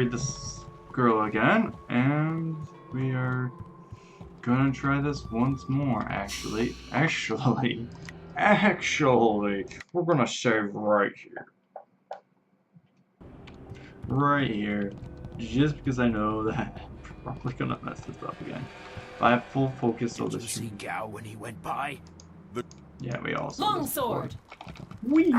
read this girl again, and we are gonna try this once more, actually, we're gonna save right here. Right here. Just because I know that I'm probably gonna mess this up again. But I have full focus on Did this. you see Gao when he went by? Yeah, we all saw Long this before. sword. Whee!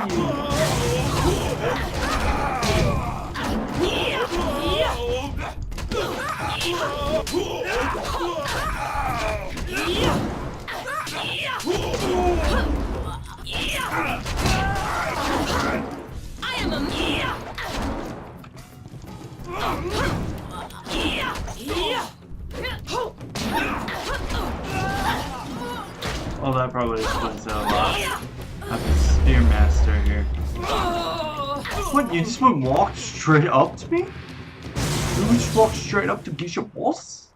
I am a Well, that probably explains it a lot. I'm a spear master here. What? You just walked straight up to me? You just walked straight up to Geisha boss?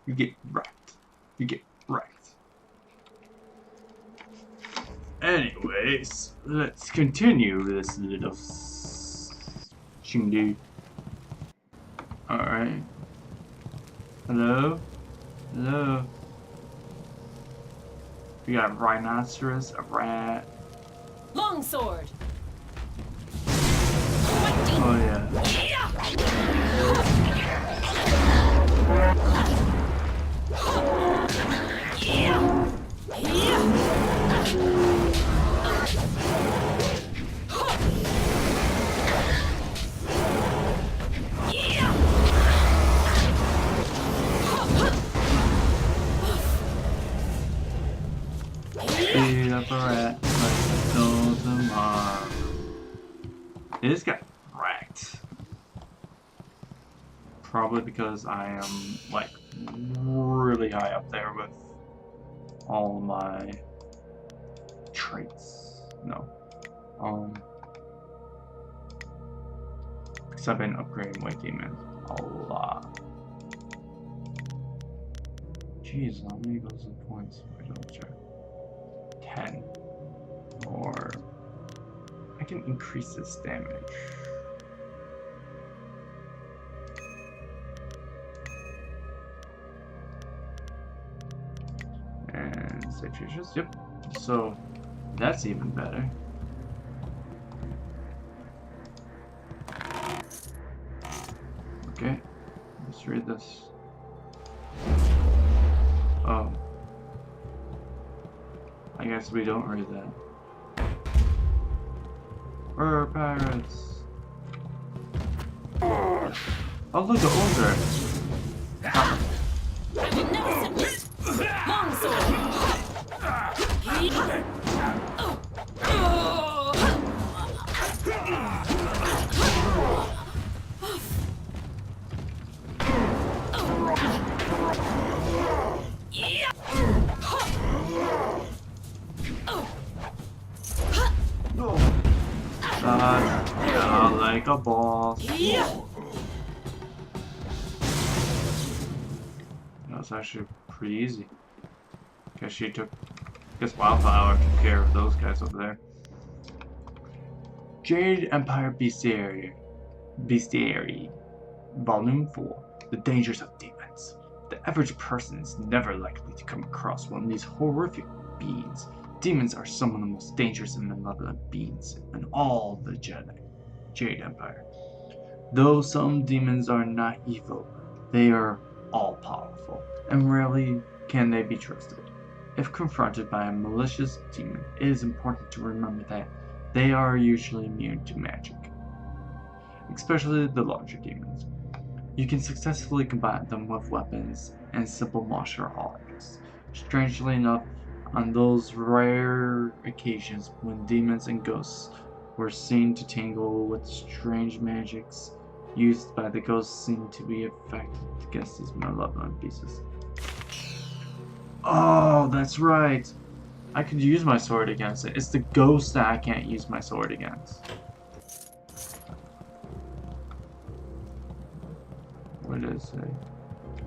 You get wrecked. You get wrecked. Anyways, let's continue this little shindy. Alright. Hello? Hello? We got a rhinoceros, a rat. long sword. Oh yeah. Beat up a rat like no tomorrow. This got wrecked. Probably because I am like really high up there with all my traits. No. Because I've been upgrading White Demon a lot. Jeez, how many goes in points? I don't check. 10. Or I can increase this damage. And situations, yep. So that's even better. Okay, let's read this. Oh. I guess we don't read that. We're pirates. Oh look, the older. I will never submit. Long sword. Like a boss. That's actually pretty easy. Guess Wildflower took care of those guys over there. Jade Empire Bestiary, Volume 4. The Dangers of Demons. The average person is never likely to come across one of these horrific beings. Demons are some of the most dangerous and malevolent beings in all the Jade Empire. Though some demons are not evil, they are all-powerful, and rarely can they be trusted. If confronted by a malicious demon, it is important to remember that they are usually immune to magic, especially the larger demons. You can successfully combat them with weapons and simple martial arts. Strangely enough, on those rare occasions when demons and ghosts were seen to tangle with strange magics used by the ghosts seem to be effective against these malevolent beasts. Oh, that's right. I could use my sword against it. It's the ghost that I can't use my sword against. What does it say?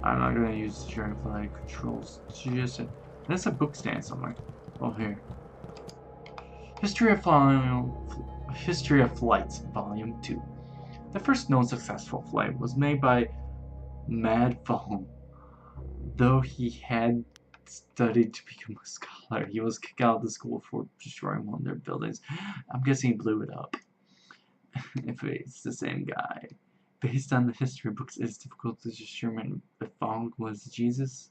I'm not gonna use the Dragonfly controls. That's a book stand somewhere. Oh, here. History of Flight, Volume 2. The first known successful flight was made by Mad Phone. Though he had studied to become a scholar, he was kicked out of the school for destroying one of their buildings. I'm guessing he blew it up. If it's the same guy. Based on the history books, it is difficult to determine if Fong was genius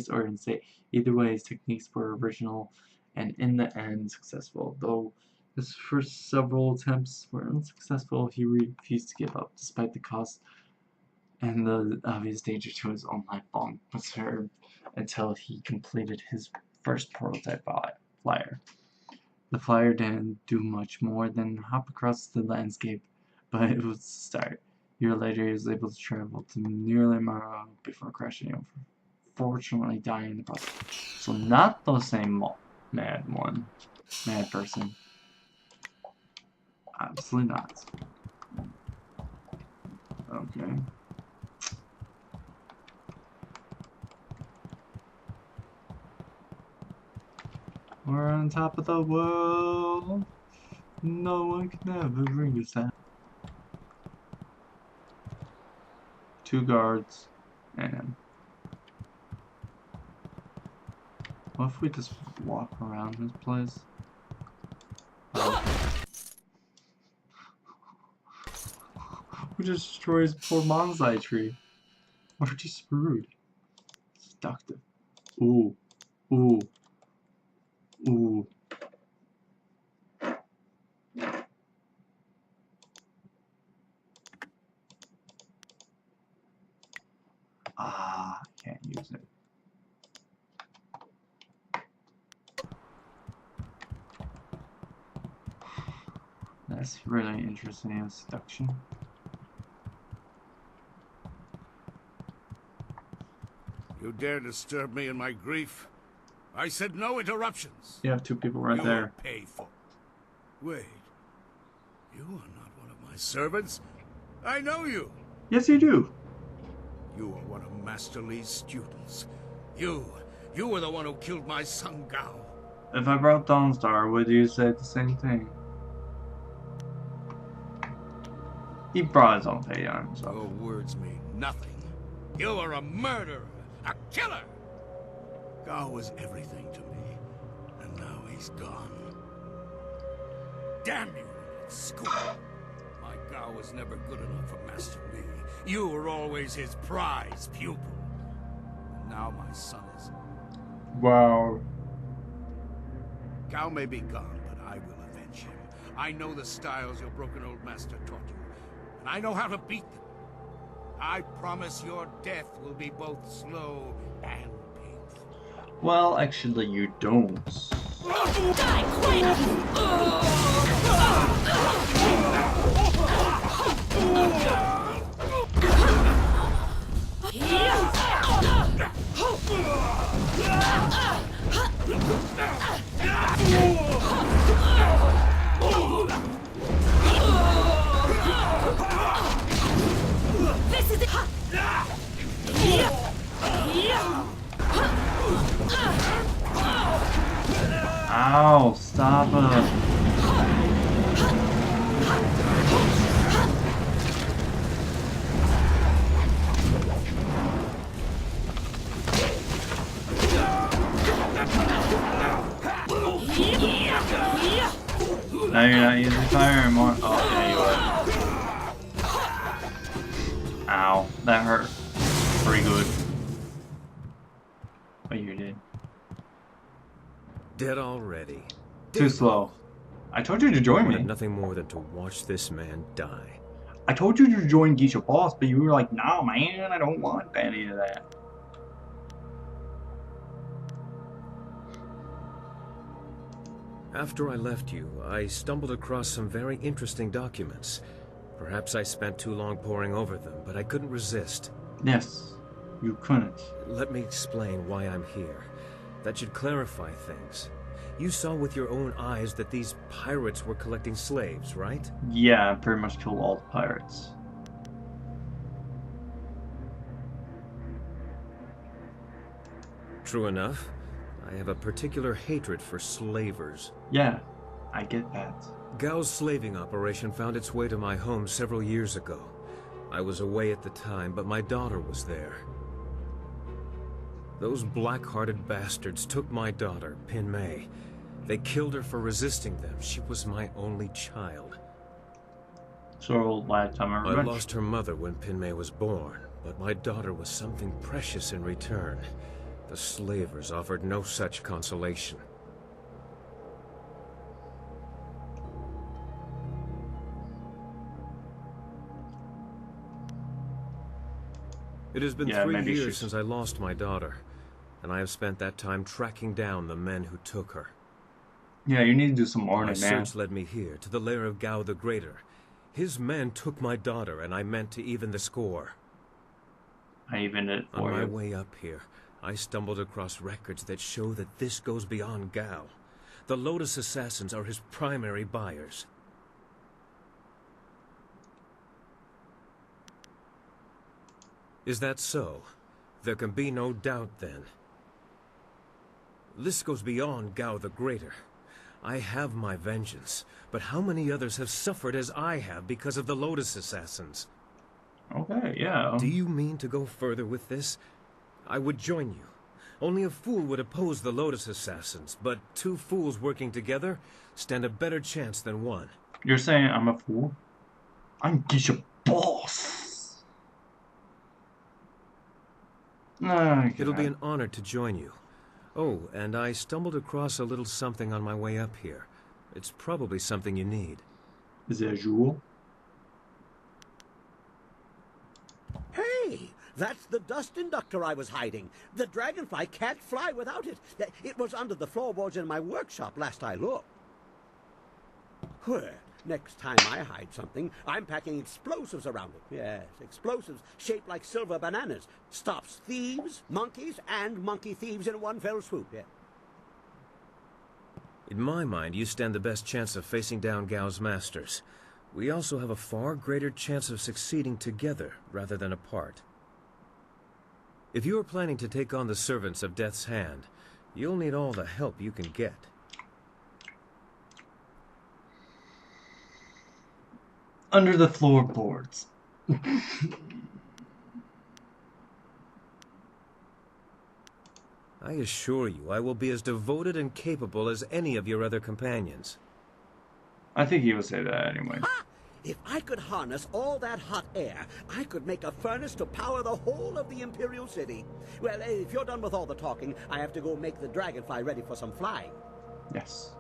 or insane. Either way, his techniques were original and in the end successful. Though his first several attempts were unsuccessful, he refused to give up, despite the cost and the obvious danger to his own life. Fong persevered until he completed his first prototype flyer. The flyer didn't do much more than hop across the landscape, but it was a start. A year later, he was able to travel to nearly Mara before crashing over, fortunately dying in the process. So not the same mad person. Absolutely not. Okay. We're on top of the world. No one can ever bring us down. 2 guards, and what if we just walk around this place? We just destroyed his poor bonsai tree. We're just screwed. Seductive. Ooh. Ooh. Ooh. Ah, can't use it. That's really interesting as seduction. You dare disturb me in my grief? I said no interruptions. You have 2 people right there. Will pay for. Wait. You are not one of my servants. I know you. Yes, you do. You are one of Master Li's students. You were the one who killed my son Gao. If I brought Dawnstar, would you say the same thing? He brought his own pay on himself. Your words mean nothing. You are a murderer, a killer. Gao was everything to me, and now he's gone. Damn you, school. My Gao was never good enough for Master Li. You were always his prize pupil. And now my son is... Wow. Gao may be gone, but I will avenge him. I know the styles your broken old master taught you, and I know how to beat them. I promise your death will be both slow and painful. Well, actually, you don't. Die quick! This is it! Ow, stop it. Now you're not using fire anymore. Oh, yeah, you are. Ow, that hurt pretty good. Oh, you did. Dead already. Too slow. I told you to join I me. wanted nothing more than to watch this man die. I told you to join Geisha Boss, but you were like, no, man, I don't want any of that. After I left you, I stumbled across some very interesting documents. Perhaps I spent too long poring over them, but I couldn't resist. Yes, you couldn't. Let me explain why I'm here. That should clarify things. You saw with your own eyes that these pirates were collecting slaves, right? Yeah, I pretty much killed all the pirates. True enough. I have a particular hatred for slavers. Yeah, I get that. Gao's slaving operation found its way to my home several years ago. I was away at the time, but my daughter was there. Those black-hearted bastards took my daughter, Pin Mei. They killed her for resisting them. She was my only child. So, lifetime of I revenge. lost her mother when Pin Mei was born, but my daughter was something precious in return. The slavers offered no such consolation. It has been 3 years since I lost my daughter, and I have spent that time tracking down the men who took her. Yeah, you need to do some more, My man. search led me here, to the lair of Gao the Greater. His men took my daughter, and I meant to even the score. I evened it for On my you. way up here, I stumbled across records that show that this goes beyond Gao. The Lotus Assassins are his primary buyers. Is that so? There can be no doubt, then. This goes beyond Gao the Greater. I have my vengeance, but how many others have suffered as I have because of the Lotus Assassins? Okay, yeah. Do you mean to go further with this? I would join you. Only a fool would oppose the Lotus Assassins, but two fools working together stand a better chance than one. You're saying I'm a fool? I'm Geisha boss! Okay. It'll be an honor to join you. Oh, and I stumbled across a little something on my way up here. It's probably something you need. Is it a jewel? Hey, that's the dust inductor I was hiding. The dragonfly can't fly without it. It was under the floorboards in my workshop last I looked. Well, next time I hide something, I'm packing explosives around it. Yes, explosives shaped like silver bananas. Stops thieves, monkeys, and monkey thieves in one fell swoop. Yeah. In my mind, you stand the best chance of facing down Gao's masters. We also have a far greater chance of succeeding together rather than apart. If you are planning to take on the servants of Death's Hand, you'll need all the help you can get. Under the floorboards. I assure you, I will be as devoted and capable as any of your other companions. I think he would say that anyway. Ha! If I could harness all that hot air, I could make a furnace to power the whole of the Imperial City. Well, if you're done with all the talking, I have to go make the dragonfly ready for some flying. Yes.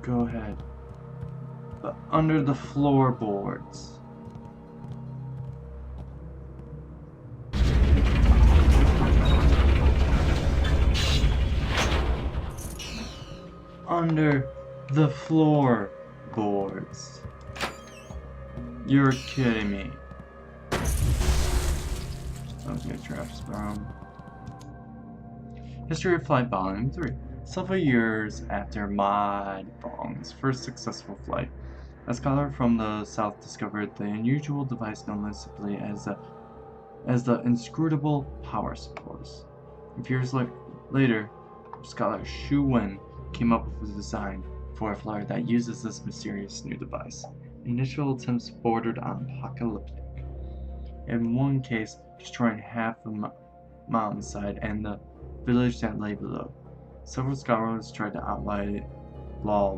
Go ahead. But under the floorboards. Under the floorboards. You're kidding me. Okay, trash bomb. History of Flight Volume 3. Several years after Mod Bong's first successful flight, a scholar from the south discovered the unusual device known simply as the inscrutable power source. A few years later, scholar Xu Wen came up with a design for a flyer that uses this mysterious new device. Initial attempts bordered on apocalyptic. In one case, destroying half the mountainside and the village that lay below. Several scholars tried to outlaw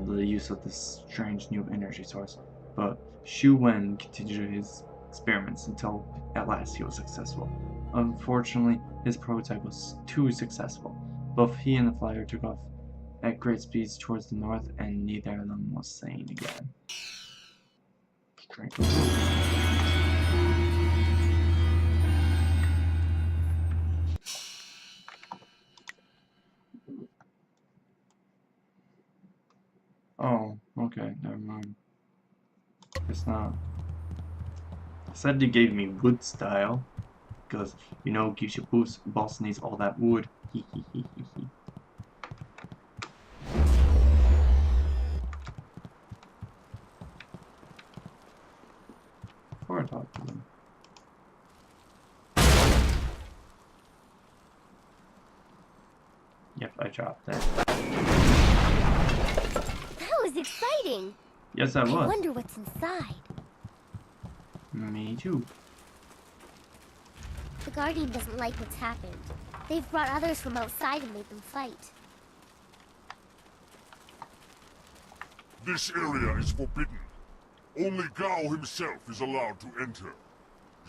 the use of this strange new energy source, but Xu Wen continued his experiments until at last he was successful. Unfortunately, his prototype was too successful. Both he and the flyer took off at great speeds towards the north, and neither of them was sane again. Drink. Oh, okay, never mind. It's not. I said they gave me wood style, because, you know, Geisha boss needs all that wood. Before I talk to them. Yep, I dropped that. That was was exciting. Yes, I I was. wonder what's inside. Me too. The Guardian doesn't like what's happened. They've brought others from outside and made them fight. This area is forbidden. Only Gao himself is allowed to enter.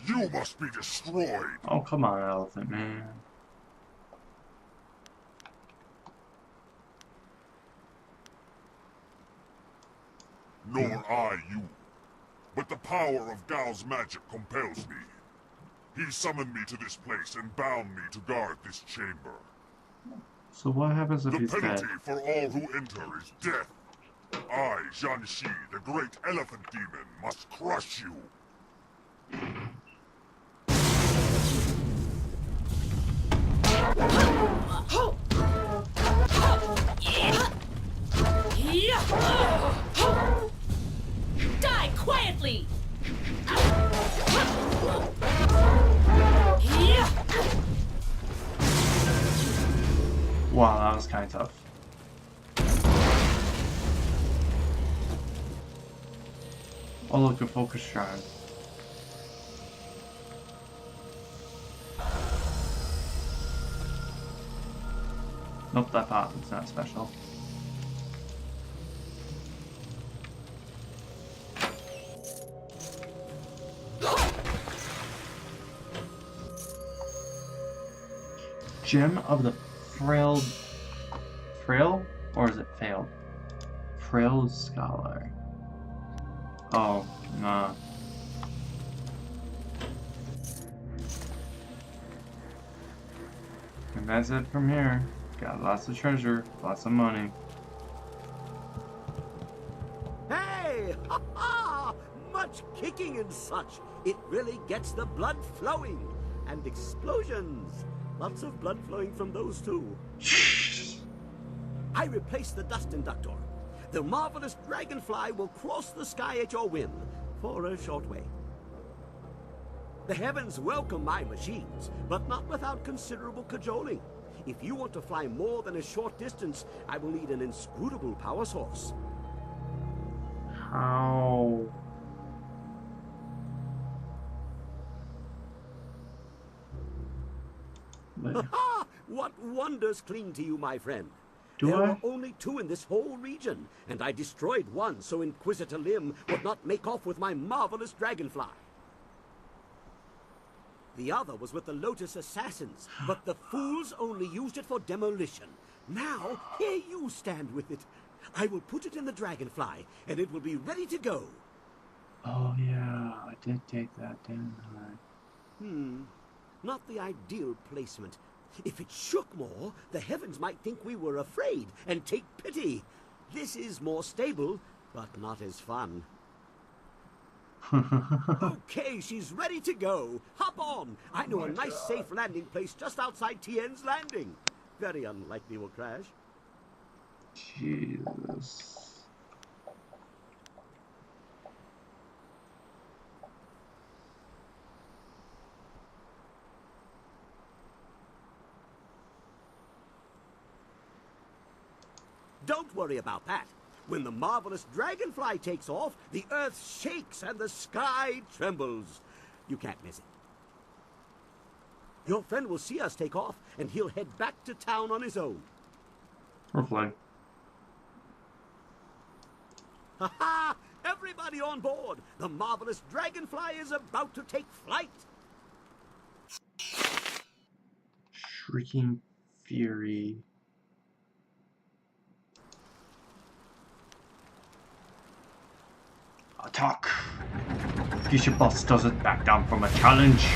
You must be destroyed. Oh, come on, Elephant Man. Nor I you. But the power of Gao's magic compels me. He summoned me to this place and bound me to guard this chamber. So what happens if The he's dead? penalty for all who enter is death. I, Zhanxi, the great elephant demon, must crush you. Die quietly! Wow, that was kind of tough. Oh, look, a focus shrine. Nope, that part is not special. Gem of the Frail... Frail? Or is it failed? Frail Scholar. Oh, nah. And that's it from here. Got lots of treasure, lots of money. Hey! Ha ha! Much kicking and such. It really gets the blood flowing. And explosions. Lots of blood flowing from those too. I replaced the dust inductor. The marvelous dragonfly will cross the sky at your whim for a short way. The heavens welcome my machines, but not without considerable cajoling. If you want to fly more than a short distance, I will need an inscrutable power source. How? Ha! What wonders cling to you, my friend? Do there I? are only two in this whole region, and I destroyed one so Inquisitor Lim would not make off with my marvelous dragonfly. The other was with the Lotus Assassins, but the fools only used it for demolition. Now, here you stand with it. I will put it in the dragonfly, and it will be ready to go. Oh yeah, I did take that, didn't I? Not the ideal placement. If it shook more, the heavens might think we were afraid and take pity. This is more stable, but not as fun. Okay, she's ready to go. Hop on. I know a nice safe landing place just outside Tien's Landing. Very unlikely we'll crash. Jesus. Don't worry about that. When the marvelous dragonfly takes off, the earth shakes and the sky trembles. You can't miss it. Your friend will see us take off, and he'll head back to town on his own. Hopefully. Ha ha! Everybody on board! The marvelous dragonfly is about to take flight! Shrieking Fury. Attack! Geisha Boss doesn't back down from a challenge.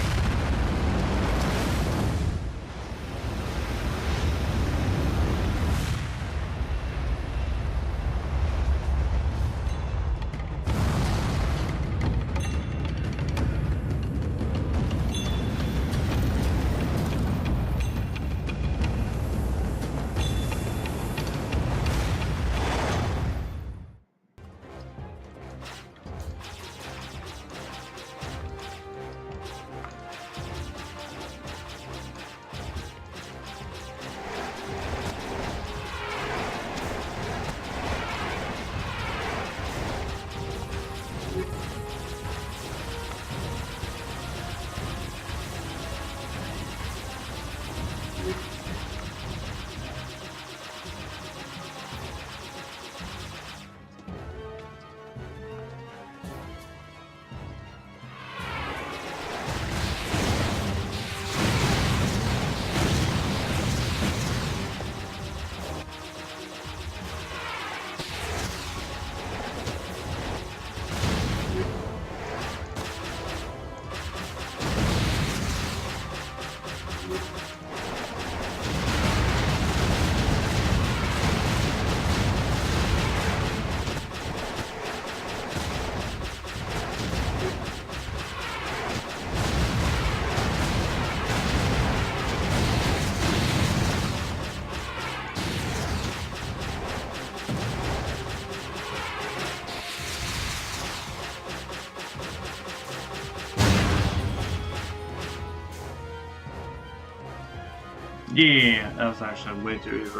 Yeah, that was actually way too easy.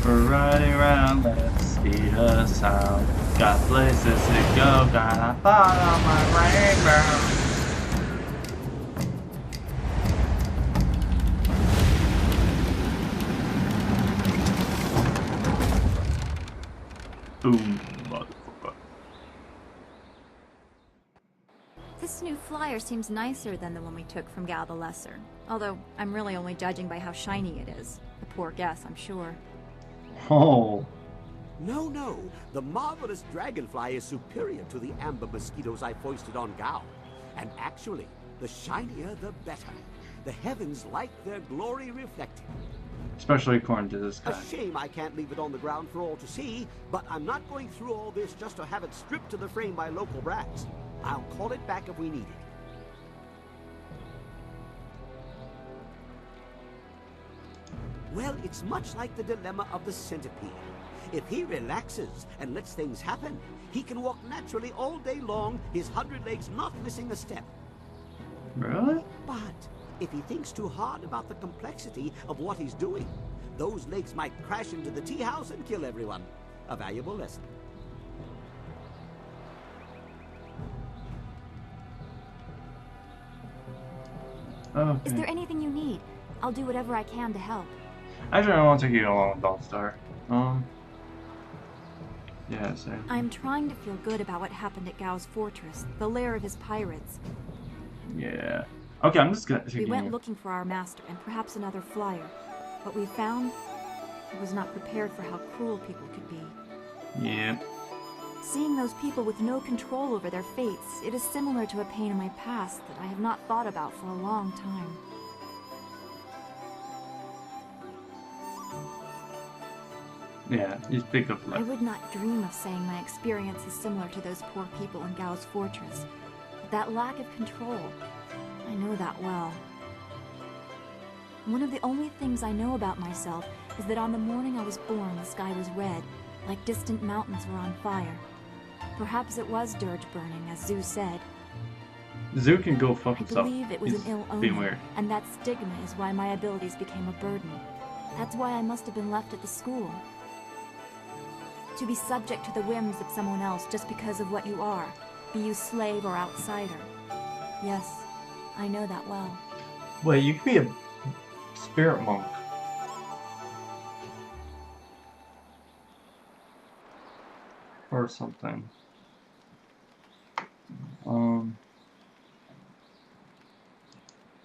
We're riding around, let's speed us out. Got places to go, got a thought on my rainbow. Boom, motherfucker. This new flyer seems nicer than the one we took from Gal the Lesser. Although, I'm really only judging by how shiny it is. A poor guess, I'm sure. Oh. No. The marvelous dragonfly is superior to the amber mosquitoes I foisted on Gao. And actually, the shinier the better. The heavens like their glory reflected. Especially according to this guy. A shame I can't leave it on the ground for all to see, but I'm not going through all this just to have it stripped to the frame by local brats. I'll call it back if we need it. Well, it's much like the dilemma of the centipede. If he relaxes and lets things happen, he can walk naturally all day long, his 100 legs not missing a step. Really? But if he thinks too hard about the complexity of what he's doing, those legs might crash into the tea house and kill everyone. A valuable lesson. Okay. Is there anything you need? I'll do whatever I can to help. Actually, I want to take you along with Dawnstar. Yeah, same. I'm trying to feel good about what happened at Gao's fortress, the lair of his pirates. Yeah. Okay, I'm just gonna take We you. went looking for our master and perhaps another flyer. What we found, I was not prepared for how cruel people could be. Yeah. Seeing those people with no control over their fates, it is similar to a pain in my past that I have not thought about for a long time. Yeah, he's big of I life. would not dream of saying my experience is similar to those poor people in Gao's fortress. But that lack of control, I know that well. One of the only things I know about myself is that on the morning I was born, the sky was red, like distant mountains were on fire. Perhaps it was dirge burning, as Zeus said. Zoo can go fuck I himself. believe it was He's an ill being omen, weird. and that stigma is why my abilities became a burden. That's why I must have been left at the school. To be subject to the whims of someone else just because of what you are, be you slave or outsider. Yes, I know that well. Wait, you could be a spirit monk. Or something.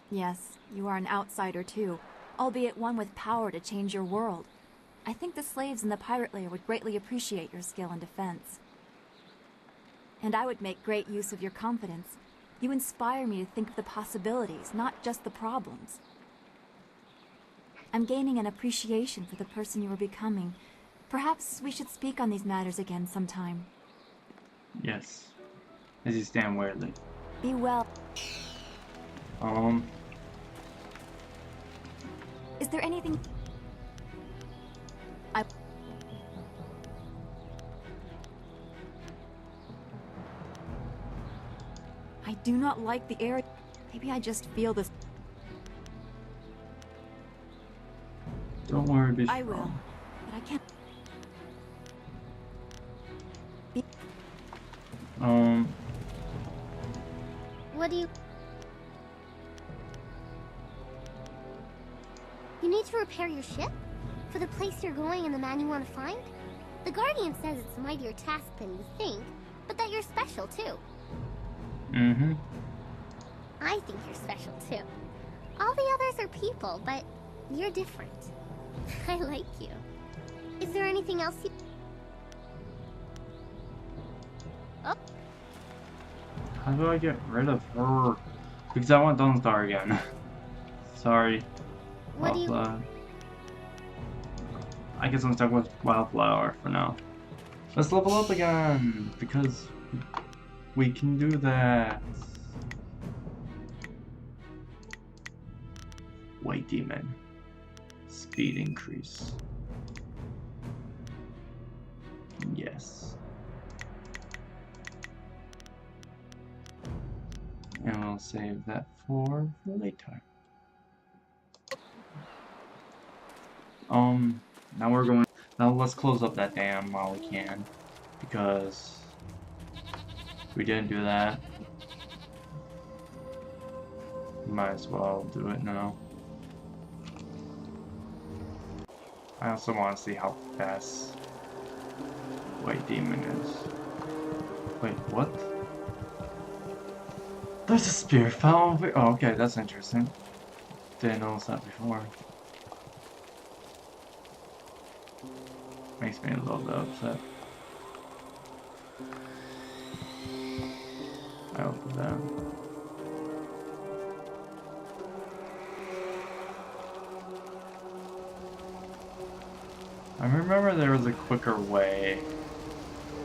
Yes, you are an outsider too, albeit one with power to change your world. I think the slaves in the pirate lair would greatly appreciate your skill in defense. And I would make great use of your confidence. You inspire me to think of the possibilities, not just the problems. I'm gaining an appreciation for the person you are becoming. Perhaps we should speak on these matters again sometime. Yes. As you stand weirdly. Be well. Is there anything... I do not like the air. Maybe I just feel this. Don't worry, be I strong. will, but I can't. What do you... You need to repair your ship? For the place you're going and the man you want to find? The Guardian says it's a mightier task than you think, but that you're special too. Mm-hmm. I think you're special too. All the others are people, but you're different. I like you. Is there anything else you... Oh. How do I get rid of her? Because I want Dawnstar again. Sorry. What do you... Wildflower. I guess I'm stuck with Wildflower for now. Let's level up again! Because we can do that. White Demon. Speed increase. Yes. And we'll save that for later. Now we're going. Now let's close up that dam while we can, because if we didn't do that, we might as well do it now. I also want to see how fast White Demon is. Wait, what? There's a spirit fountain. Oh, okay, that's interesting. Didn't notice that before. Makes me a little bit upset. I opened that. I remember there was a quicker way,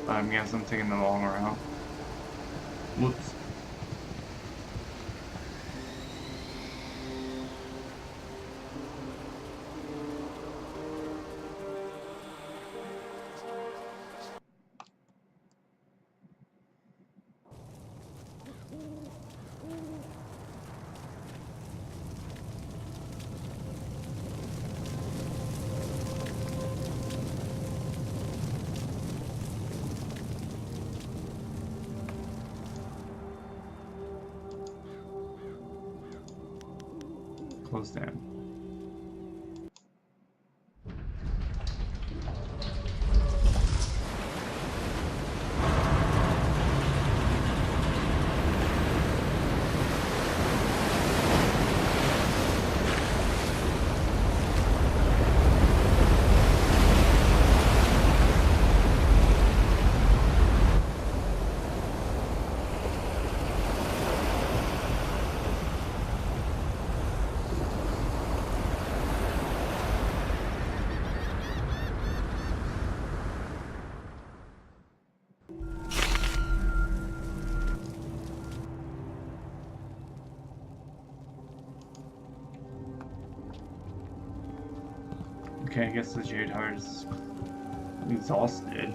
but I guess I'm taking the long route. Whoops. Close down. Okay, I guess the Jade Heart is exhausted.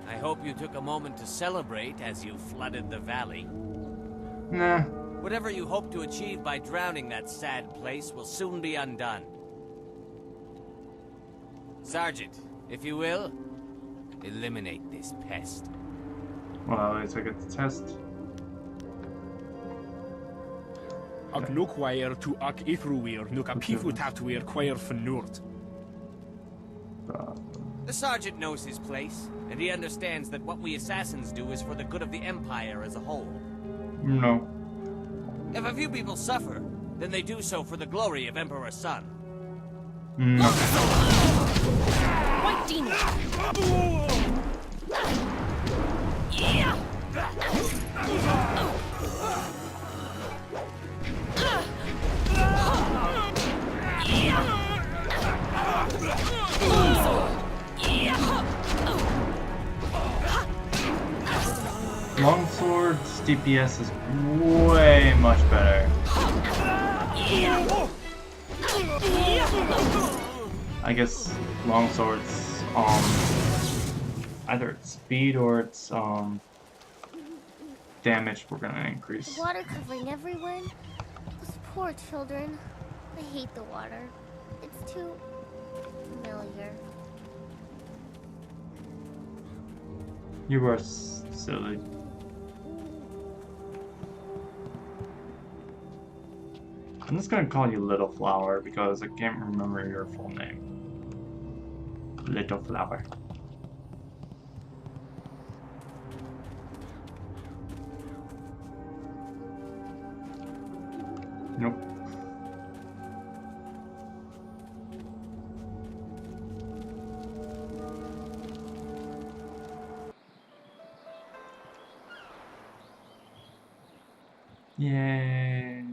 I hope you took a moment to celebrate as you flooded the valley. Nah. Whatever you hope to achieve by drowning that sad place will soon be undone. Sergeant, if you will, eliminate this pest. Well, at least I get the test. Ag lookwair to ag ifruir nuk a pifu tatweir quair fnurt. The Sergeant knows his place, and he understands that what we assassins do is for the good of the Empire as a whole. No. If a few people suffer, then they do so for the glory of Emperor Sun. No. White Demon! Longsword's DPS is way much better. I guess Longsword's either its speed or its damage we're gonna increase. Water covering everyone. Those poor children. I hate the water. It's too familiar. You are silly. I'm just gonna call you Little Flower because I can't remember your full name. Little Flower. Nope. Yay.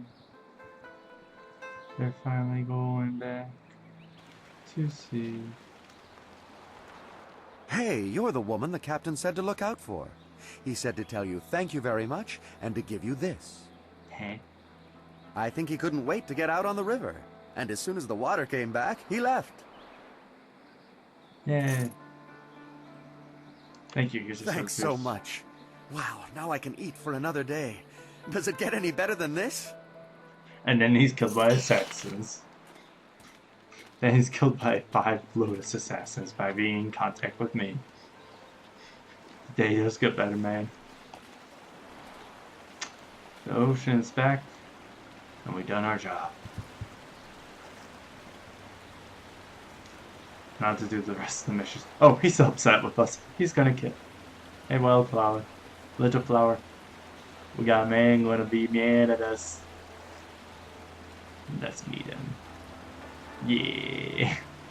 They're finally going back to sea. Hey, you're the woman the captain said to look out for. He said to tell you thank you very much and to give you this. Hey. I think he couldn't wait to get out on the river. And as soon as the water came back, he left. Yay. Thank you, Geisha Thanks Sword so Fish. much. Wow, now I can eat for another day. Does it get any better than this? And then he's killed by assassins. Then he's killed by 5 Lotus assassins by being in contact with me. The day does get better, man. The ocean is back, and we've done our job. Now to do the rest of the missions. Oh, he's upset with us. He's gonna kill. Hey, wildflower. Little flower. We got a man gonna be mad at us. Let's meet him. Yeah.